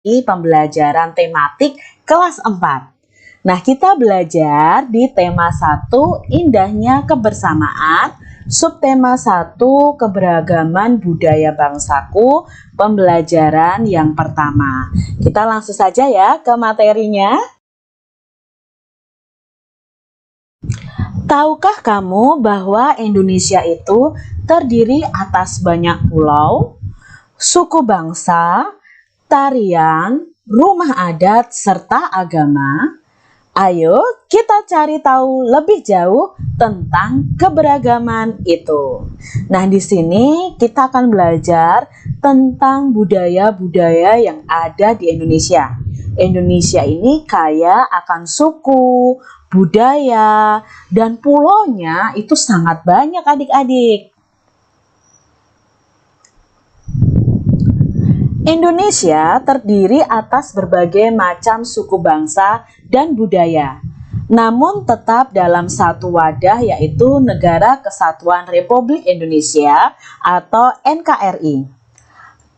di pembelajaran tematik kelas 4. Nah, kita belajar di tema 1, indahnya kebersamaan, subtema 1, keberagaman budaya bangsaku, pembelajaran yang pertama. Kita langsung saja ya ke materinya. Tahukah kamu bahwa Indonesia itu terdiri atas banyak pulau, suku bangsa, tarian, rumah adat, serta agama? Ayo kita cari tahu lebih jauh tentang keberagaman itu. Nah, di sini kita akan belajar tentang budaya-budaya yang ada di Indonesia. Indonesia ini kaya akan suku, budaya, dan pulaunya itu sangat banyak adik-adik. Indonesia terdiri atas berbagai macam suku bangsa dan budaya, namun tetap dalam satu wadah, yaitu Negara Kesatuan Republik Indonesia atau NKRI.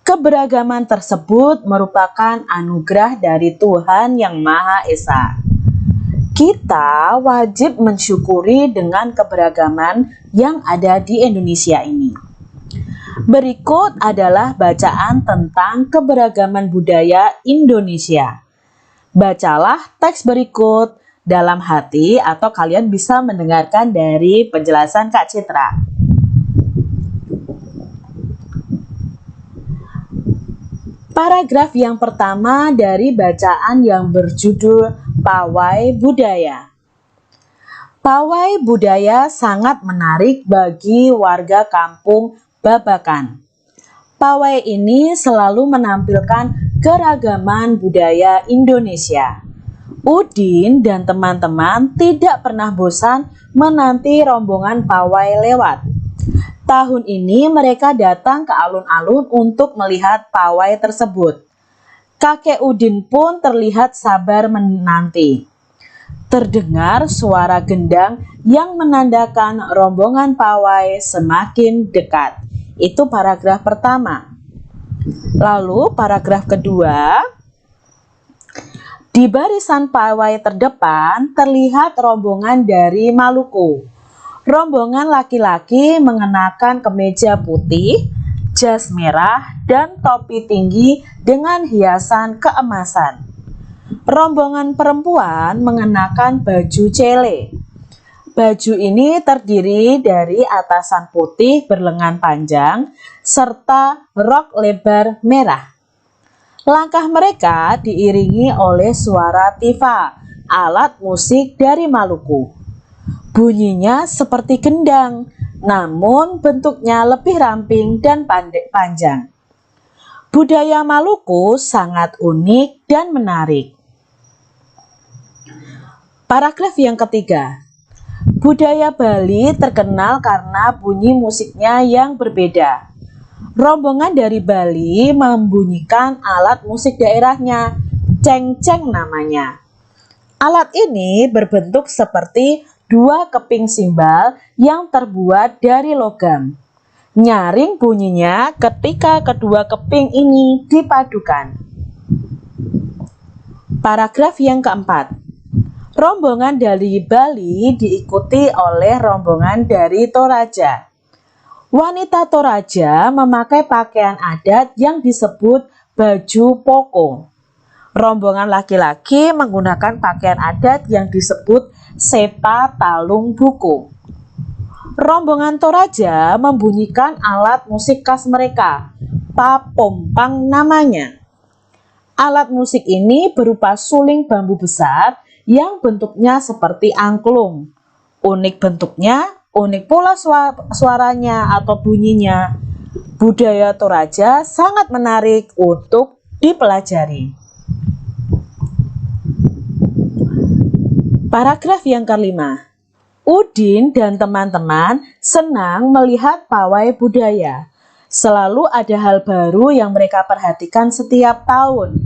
Keberagaman tersebut merupakan anugerah dari Tuhan Yang Maha Esa. Kita wajib mensyukuri dengan keberagaman yang ada di Indonesia ini. Berikut adalah bacaan tentang keberagaman budaya Indonesia. Bacalah teks berikut dalam hati atau kalian bisa mendengarkan dari penjelasan Kak Citra. Paragraf yang pertama dari bacaan yang berjudul Pawai Budaya. Pawai budaya sangat menarik bagi warga kampung Babakan. Pawai ini selalu menampilkan keragaman budaya Indonesia. Udin dan teman-teman tidak pernah bosan menanti rombongan pawai lewat. Tahun ini mereka datang ke alun-alun untuk melihat pawai tersebut. Kakek Udin pun terlihat sabar menanti. Terdengar suara gendang yang menandakan rombongan pawai semakin dekat. Itu paragraf pertama. Lalu paragraf kedua, di barisan pawai terdepan terlihat rombongan dari Maluku. Rombongan laki-laki mengenakan kemeja putih, jas merah, dan topi tinggi dengan hiasan keemasan. Rombongan perempuan mengenakan baju cele. Baju ini terdiri dari atasan putih berlengan panjang serta rok lebar merah. Langkah mereka diiringi oleh suara tifa, alat musik dari Maluku. Bunyinya seperti gendang, namun bentuknya lebih ramping dan panjang. Budaya Maluku sangat unik dan menarik. Paragraf yang ketiga. Budaya Bali terkenal karena bunyi musiknya yang berbeda. Rombongan dari Bali membunyikan alat musik daerahnya, cengceng namanya. Alat ini berbentuk seperti dua keping simbal yang terbuat dari logam. Nyaring bunyinya ketika kedua keping ini dipadukan. Paragraf yang keempat. Rombongan dari Bali diikuti oleh rombongan dari Toraja. Wanita Toraja memakai pakaian adat yang disebut baju poko. Rombongan laki-laki menggunakan pakaian adat yang disebut sepa talung buku. Rombongan Toraja membunyikan alat musik khas mereka, papompang namanya. Alat musik ini berupa suling bambu besar yang bentuknya seperti angklung. Unik bentuknya, unik pula suaranya atau bunyinya. Budaya Toraja sangat menarik untuk dipelajari. Paragraf yang kelima. Udin dan teman-teman senang melihat pawai budaya. Selalu ada hal baru yang mereka perhatikan setiap tahun.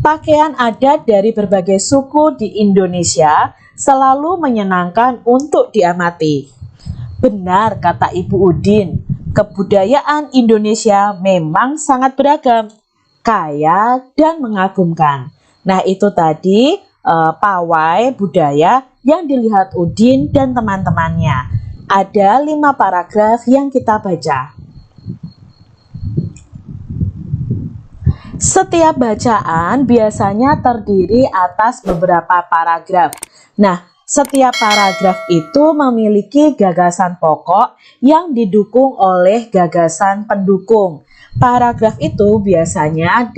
Pakaian adat dari berbagai suku di Indonesia selalu menyenangkan untuk diamati. Benar kata Ibu Udin, kebudayaan Indonesia memang sangat beragam. kaya, dan mengagumkan. Nah, itu tadi pawai budaya yang dilihat Udin dan teman-temannya. Ada 5 paragraf yang kita baca. Setiap bacaan biasanya terdiri atas beberapa paragraf. Nah, setiap paragraf itu memiliki gagasan pokok yang didukung oleh gagasan pendukung. Paragraf itu biasanya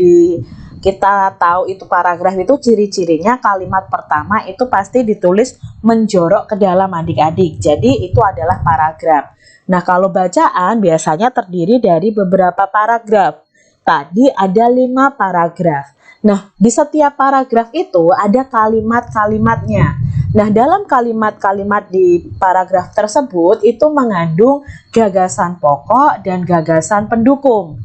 kita tahu itu paragraf itu ciri-cirinya kalimat pertama itu pasti ditulis menjorok ke dalam adik-adik. Jadi itu adalah paragraf. Nah, kalau bacaan biasanya terdiri dari beberapa paragraf. Tadi ada 5 paragraf. Nah, di setiap paragraf itu ada kalimat-kalimatnya. Nah, dalam kalimat-kalimat di paragraf tersebut itu mengandung gagasan pokok dan gagasan pendukung.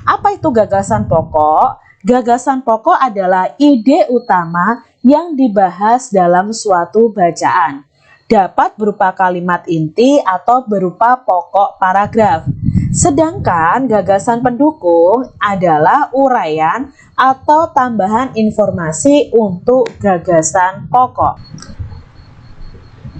Apa itu gagasan pokok? Gagasan pokok adalah ide utama yang dibahas dalam suatu bacaan. Dapat berupa kalimat inti atau berupa pokok paragraf. Sedangkan gagasan pendukung adalah uraian atau tambahan informasi untuk gagasan pokok.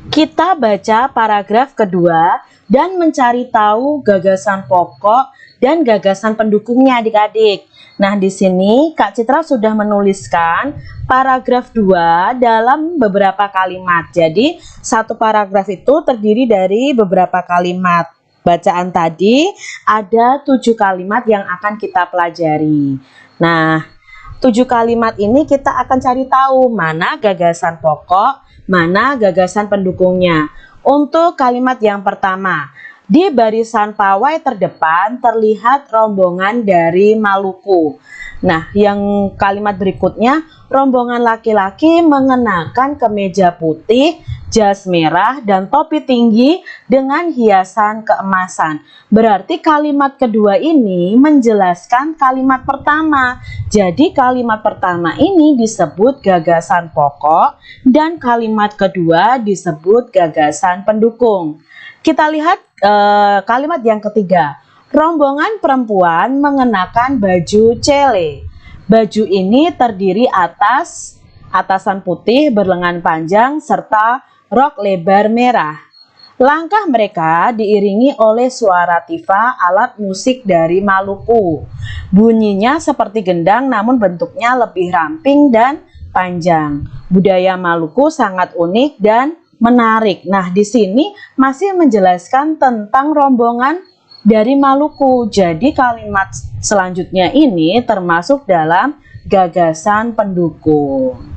Kita baca paragraf kedua dan mencari tahu gagasan pokok dan gagasan pendukungnya adik-adik. Nah, di sini Kak Citra sudah menuliskan paragraf 2 dalam beberapa kalimat. Jadi, satu paragraf itu terdiri dari beberapa kalimat. Bacaan tadi ada 7 kalimat yang akan kita pelajari. Nah, 7 kalimat ini kita akan cari tahu mana gagasan pokok, mana gagasan pendukungnya. Untuk kalimat yang pertama, di barisan pawai terdepan terlihat rombongan dari Maluku. Nah, yang kalimat berikutnya, rombongan laki-laki mengenakan kemeja putih, jas merah, dan topi tinggi dengan hiasan keemasan. Berarti kalimat kedua ini menjelaskan kalimat pertama. Jadi kalimat pertama ini disebut gagasan pokok dan kalimat kedua disebut gagasan pendukung. Kita lihat kalimat yang ketiga. Rombongan perempuan mengenakan baju cele. Baju ini terdiri atas atasan putih berlengan panjang serta rok lebar merah. Langkah mereka diiringi oleh suara tifa, alat musik dari Maluku. Bunyinya seperti gendang namun bentuknya lebih ramping dan panjang. Budaya Maluku sangat unik dan menarik. Nah, di sini masih menjelaskan tentang rombongan dari Maluku. Jadi kalimat selanjutnya ini termasuk dalam gagasan pendukung.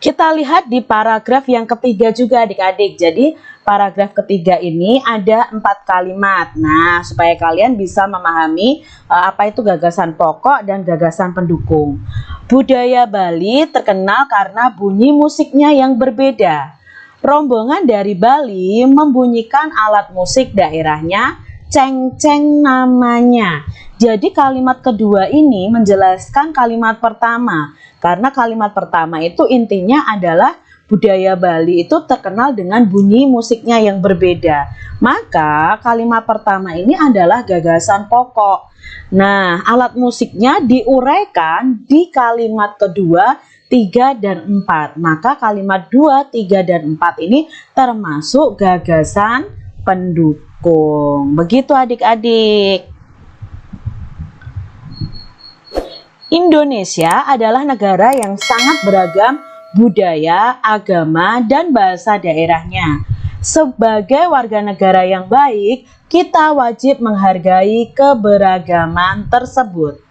Kita lihat di paragraf yang ketiga juga adik-adik. Jadi paragraf ketiga ini ada 4 kalimat. Nah, supaya kalian bisa memahami apa itu gagasan pokok dan gagasan pendukung. Budaya Bali terkenal karena bunyi musiknya yang berbeda. Rombongan dari Bali membunyikan alat musik daerahnya, ceng-ceng namanya. Jadi kalimat kedua ini menjelaskan kalimat pertama. Karena kalimat pertama itu intinya adalah budaya Bali itu terkenal dengan bunyi musiknya yang berbeda. Maka kalimat pertama ini adalah gagasan pokok. Nah, alat musiknya diuraikan di kalimat kedua, 3 dan 4. Maka kalimat 2, 3, dan 4 ini termasuk gagasan pendukung. Begitu adik-adik. Indonesia adalah negara yang sangat beragam budaya, agama, dan bahasa daerahnya. Sebagai warga negara yang baik, kita wajib menghargai keberagaman tersebut.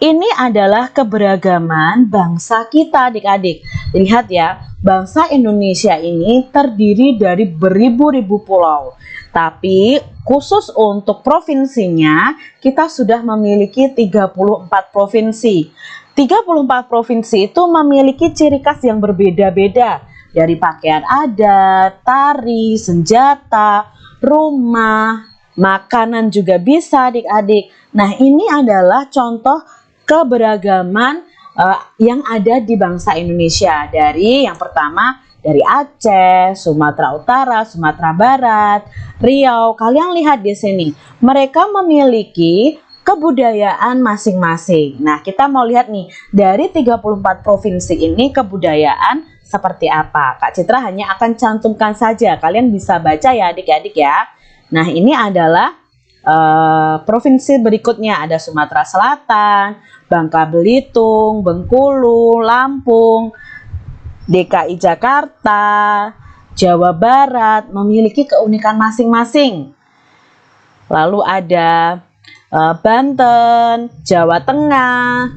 Ini adalah keberagaman bangsa kita adik-adik. Lihat ya, bangsa Indonesia ini terdiri dari beribu-ribu pulau. Tapi khusus untuk provinsinya, kita sudah memiliki 34 provinsi. 34 provinsi itu memiliki ciri khas yang berbeda-beda. Dari pakaian adat, tari, senjata, rumah, makanan juga bisa adik-adik. Nah, ini adalah contoh keberagaman yang ada di bangsa Indonesia. Dari yang pertama dari Aceh, Sumatera Utara, Sumatera Barat, Riau. Kalian lihat di sini, mereka memiliki kebudayaan masing-masing. Nah, kita mau lihat nih, dari 34 provinsi ini kebudayaan seperti apa. Kak Citra hanya akan cantumkan saja, kalian bisa baca ya adik-adik ya. Nah, ini adalah provinsi berikutnya, ada Sumatera Selatan, Bangka Belitung, Bengkulu, Lampung, DKI Jakarta, Jawa Barat memiliki keunikan masing-masing. Lalu ada Banten, Jawa Tengah,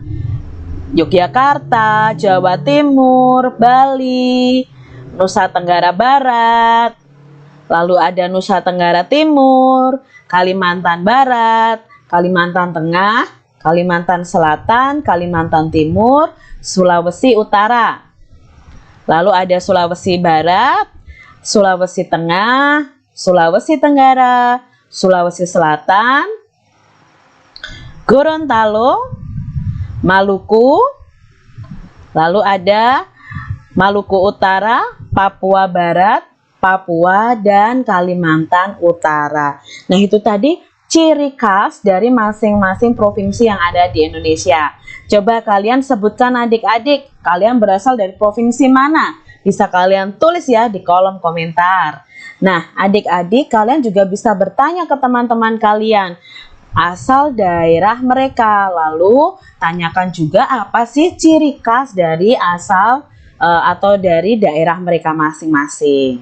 Yogyakarta, Jawa Timur, Bali, Nusa Tenggara Barat, lalu ada Nusa Tenggara Timur, Kalimantan Barat, Kalimantan Tengah, Kalimantan Selatan, Kalimantan Timur, Sulawesi Utara. Lalu ada Sulawesi Barat, Sulawesi Tengah, Sulawesi Tenggara, Sulawesi Selatan, Gorontalo, Maluku, lalu ada Maluku Utara, Papua Barat, Papua, dan Kalimantan Utara. Nah, itu tadi ciri khas dari masing-masing provinsi yang ada di Indonesia. Coba kalian sebutkan adik-adik, kalian berasal dari provinsi mana? Bisa kalian tulis ya di kolom komentar. Nah, adik-adik kalian juga bisa bertanya ke teman-teman kalian asal daerah mereka. Lalu tanyakan juga apa sih ciri khas dari asal atau dari daerah mereka masing-masing.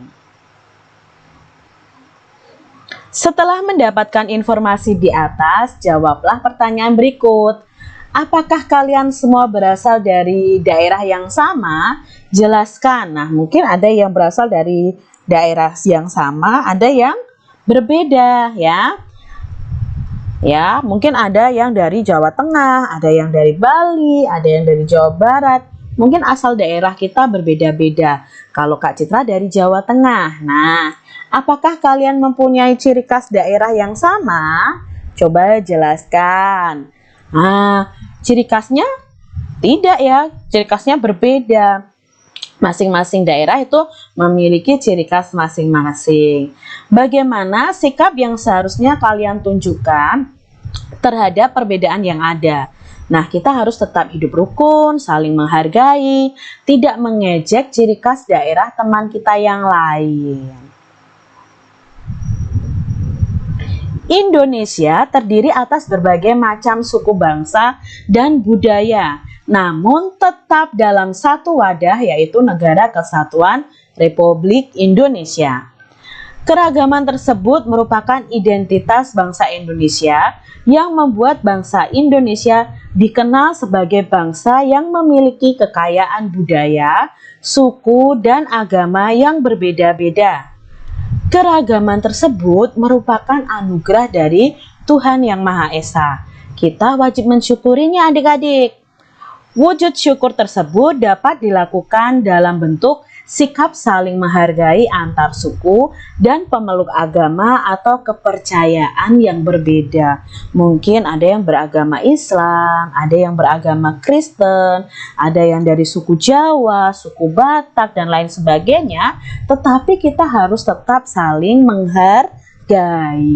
Setelah mendapatkan informasi di atas, jawablah pertanyaan berikut. Apakah kalian semua berasal dari daerah yang sama? Jelaskan. Nah, mungkin ada yang berasal dari daerah yang sama, ada yang berbeda ya. Ya, mungkin ada yang dari Jawa Tengah, ada yang dari Bali, ada yang dari Jawa Barat. Mungkin asal daerah kita berbeda-beda. Kalau Kak Citra dari Jawa Tengah. Nah, apakah kalian mempunyai ciri khas daerah yang sama? Coba jelaskan. Nah, ciri khasnya tidak ya, ciri khasnya berbeda. Masing-masing daerah itu memiliki ciri khas masing-masing. Bagaimana sikap yang seharusnya kalian tunjukkan terhadap perbedaan yang ada? Nah, kita harus tetap hidup rukun, saling menghargai, tidak mengejek ciri khas daerah teman kita yang lain. Indonesia terdiri atas berbagai macam suku bangsa dan budaya, namun tetap dalam satu wadah, yaitu Negara Kesatuan Republik Indonesia. Keragaman tersebut merupakan identitas bangsa Indonesia yang membuat bangsa Indonesia dikenal sebagai bangsa yang memiliki kekayaan budaya, suku, dan agama yang berbeda-beda. Keragaman tersebut merupakan anugerah dari Tuhan Yang Maha Esa. Kita wajib mensyukurinya adik-adik. Wujud syukur tersebut dapat dilakukan dalam bentuk sikap saling menghargai antar suku dan pemeluk agama atau kepercayaan yang berbeda. Mungkin ada yang beragama Islam, ada yang beragama Kristen, ada yang dari suku Jawa, suku Batak, dan lain sebagainya. Tetapi kita harus tetap saling menghargai.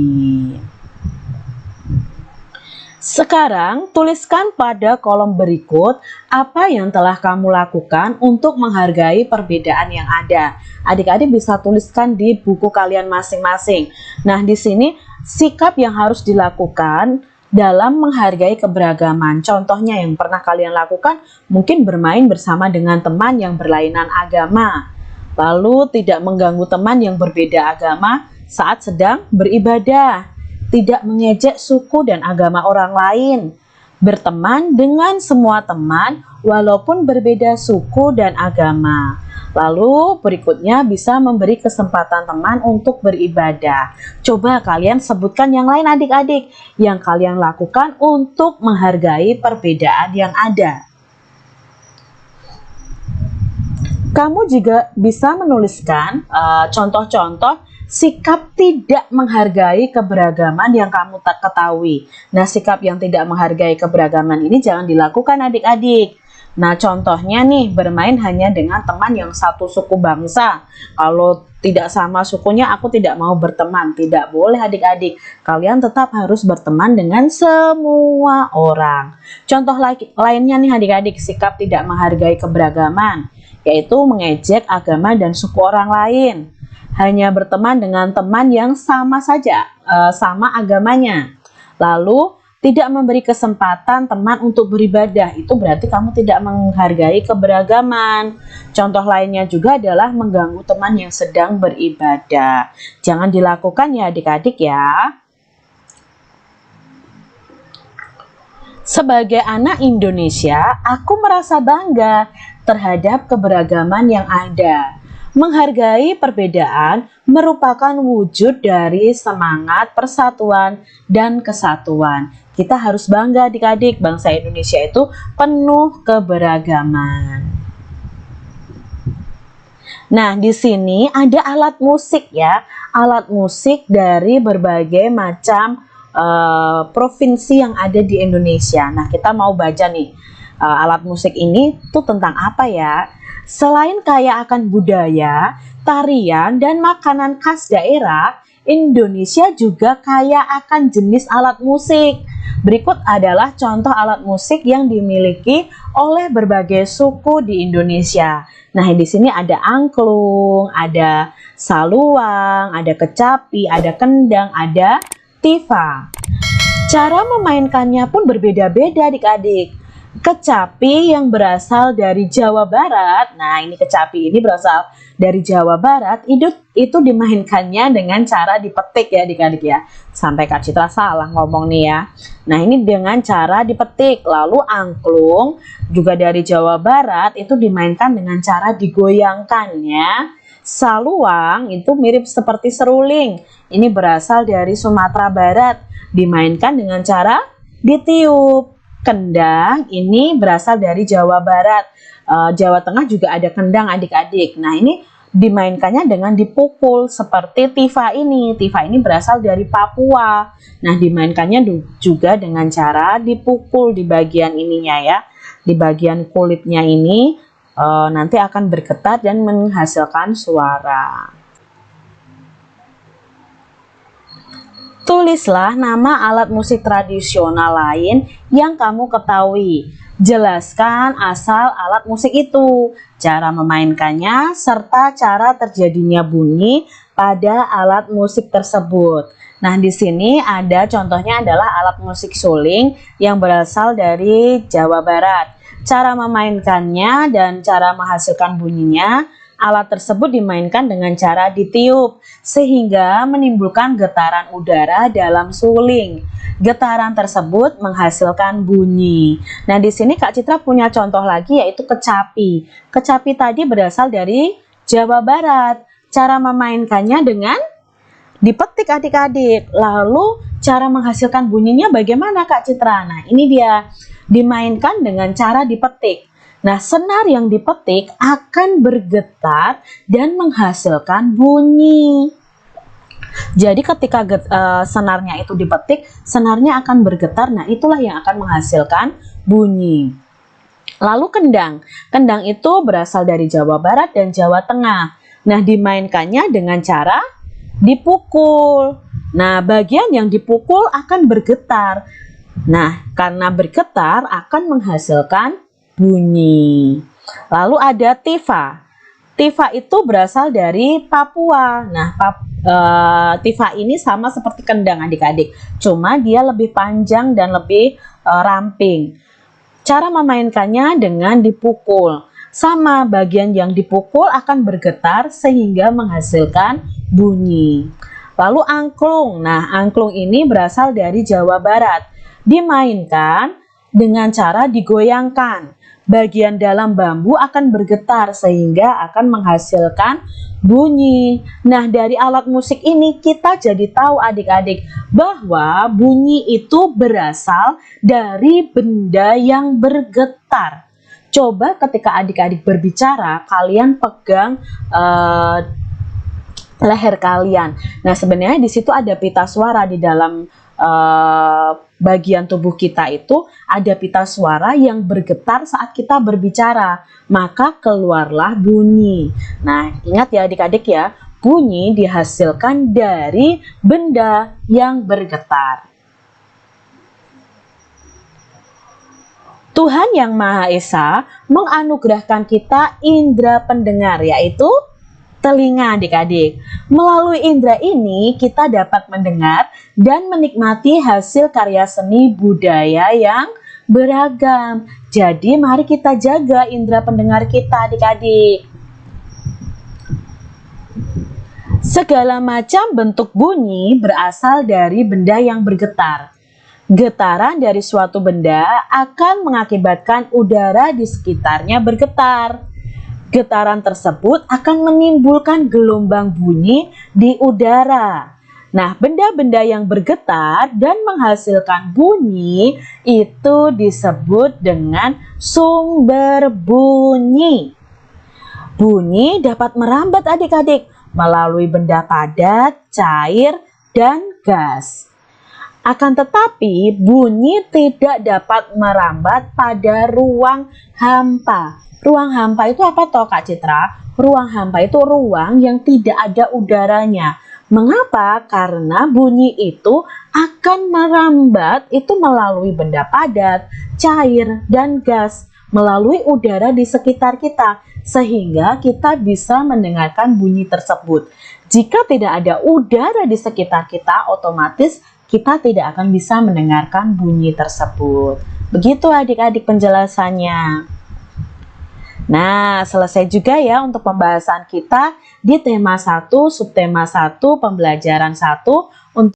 Sekarang, tuliskan pada kolom berikut apa yang telah kamu lakukan untuk menghargai perbedaan yang ada. Adik-adik bisa tuliskan di buku kalian masing-masing. Nah, di sini sikap yang harus dilakukan dalam menghargai keberagaman. Contohnya yang pernah kalian lakukan, mungkin bermain bersama dengan teman yang berlainan agama. Lalu tidak mengganggu teman yang berbeda agama saat sedang beribadah. Tidak mengejek suku dan agama orang lain, berteman dengan semua teman walaupun berbeda suku dan agama. Lalu berikutnya bisa memberi kesempatan teman untuk beribadah. Coba kalian sebutkan yang lain adik-adik yang kalian lakukan untuk menghargai perbedaan yang ada. Kamu juga bisa menuliskan contoh-contoh sikap tidak menghargai keberagaman yang kamu tak ketahui. Nah, sikap yang tidak menghargai keberagaman ini jangan dilakukan adik-adik. Nah, contohnya nih, bermain hanya dengan teman yang satu suku bangsa. Kalau tidak sama sukunya, aku tidak mau berteman. Tidak boleh adik-adik. Kalian tetap harus berteman dengan semua orang. Contoh lainnya nih adik-adik, sikap tidak menghargai keberagaman, yaitu mengejek agama dan suku orang lain. Hanya berteman dengan teman yang sama saja, sama agamanya. Lalu, tidak memberi kesempatan teman untuk beribadah, itu berarti kamu tidak menghargai keberagaman. Contoh lainnya juga adalah mengganggu teman yang sedang beribadah. Jangan dilakukan ya adik-adik ya. Sebagai anak Indonesia, aku merasa bangga terhadap keberagaman yang ada. Menghargai perbedaan merupakan wujud dari semangat persatuan dan kesatuan. Kita harus bangga adik-adik, bangsa Indonesia itu penuh keberagaman. Nah, di sini ada alat musik ya, alat musik dari berbagai macam provinsi yang ada di Indonesia. Nah, kita mau baca nih, alat musik ini tuh tentang apa ya? Selain kaya akan budaya, tarian, dan makanan khas daerah, Indonesia juga kaya akan jenis alat musik. Berikut adalah contoh alat musik yang dimiliki oleh berbagai suku di Indonesia. Nah, di sini ada angklung, ada saluang, ada kecapi, ada kendang, ada tifa. Cara memainkannya pun berbeda-beda adik-adik. Kecapi yang berasal dari Jawa Barat, nah ini kecapi ini berasal dari Jawa Barat, itu dimainkannya dengan cara dipetik ya adik-adik ya. Sampai Kak Citra salah ngomong nih ya. Nah ini dengan cara dipetik. Lalu angklung juga dari Jawa Barat, itu dimainkan dengan cara digoyangkan ya. Saluang itu mirip seperti seruling, ini berasal dari Sumatera Barat, dimainkan dengan cara ditiup. Kendang ini berasal dari Jawa Barat, Jawa Tengah juga ada kendang adik-adik. Nah ini dimainkannya dengan dipukul seperti tifa ini. Tifa ini berasal dari Papua. Nah dimainkannya juga dengan cara dipukul di bagian ininya ya, di bagian kulitnya ini nanti akan bergetar dan menghasilkan suara. Tulislah nama alat musik tradisional lain yang kamu ketahui. Jelaskan asal alat musik itu, cara memainkannya, serta cara terjadinya bunyi pada alat musik tersebut. Nah, di sini ada contohnya adalah alat musik suling yang berasal dari Jawa Barat. Cara memainkannya dan cara menghasilkan bunyinya, alat tersebut dimainkan dengan cara ditiup sehingga menimbulkan getaran udara dalam suling. Getaran tersebut menghasilkan bunyi. Nah, di sini Kak Citra punya contoh lagi yaitu kecapi. Kecapi tadi berasal dari Jawa Barat. Cara memainkannya dengan dipetik adik-adik. Lalu cara menghasilkan bunyinya bagaimana Kak Citra? Nah, ini dia. Dimainkan dengan cara dipetik. Nah, senar yang dipetik akan bergetar dan menghasilkan bunyi. Jadi ketika senarnya itu dipetik, senarnya akan bergetar. Nah, itulah yang akan menghasilkan bunyi. Lalu kendang. Kendang itu berasal dari Jawa Barat dan Jawa Tengah. Nah, dimainkannya dengan cara dipukul. Nah, bagian yang dipukul akan bergetar. Nah, karena bergetar akan menghasilkan bunyi. Lalu ada tifa. Tifa itu berasal dari Papua. Nah, tifa ini sama seperti kendang adik-adik, cuma dia lebih panjang dan lebih ramping. Cara memainkannya dengan dipukul. Sama, bagian yang dipukul akan bergetar sehingga menghasilkan bunyi. Lalu angklung. Nah, angklung ini berasal dari Jawa Barat. Dimainkan dengan cara digoyangkan. Bagian dalam bambu akan bergetar sehingga akan menghasilkan bunyi. Nah, dari alat musik ini kita jadi tahu adik-adik bahwa bunyi itu berasal dari benda yang bergetar. Coba ketika adik-adik berbicara, kalian pegang leher kalian. Nah, sebenarnya di situ ada pita suara di dalam bagian tubuh kita itu ada pita suara yang bergetar saat kita berbicara, maka keluarlah bunyi. Nah, ingat ya adik-adik ya, bunyi dihasilkan dari benda yang bergetar. Tuhan Yang Maha Esa menganugerahkan kita indera pendengar, yaitu telinga adik-adik. Melalui indera ini kita dapat mendengar dan menikmati hasil karya seni budaya yang beragam. Jadi mari kita jaga indera pendengar kita adik-adik. Segala macam bentuk bunyi berasal dari benda yang bergetar. Getaran dari suatu benda akan mengakibatkan udara di sekitarnya bergetar. Getaran tersebut akan menimbulkan gelombang bunyi di udara. Nah, benda-benda yang bergetar dan menghasilkan bunyi itu disebut dengan sumber bunyi. Bunyi dapat merambat adik-adik melalui benda padat, cair, dan gas. Akan tetapi, bunyi tidak dapat merambat pada ruang hampa. Ruang hampa itu apa toh Kak Citra? Ruang hampa itu ruang yang tidak ada udaranya. Mengapa? Karena bunyi itu akan merambat itu melalui benda padat, cair, dan gas, melalui udara di sekitar kita, sehingga kita bisa mendengarkan bunyi tersebut. Jika tidak ada udara di sekitar kita, otomatis kita tidak akan bisa mendengarkan bunyi tersebut. Begitu adik-adik penjelasannya. Nah, selesai juga ya untuk pembahasan kita di tema 1, subtema 1, pembelajaran 1,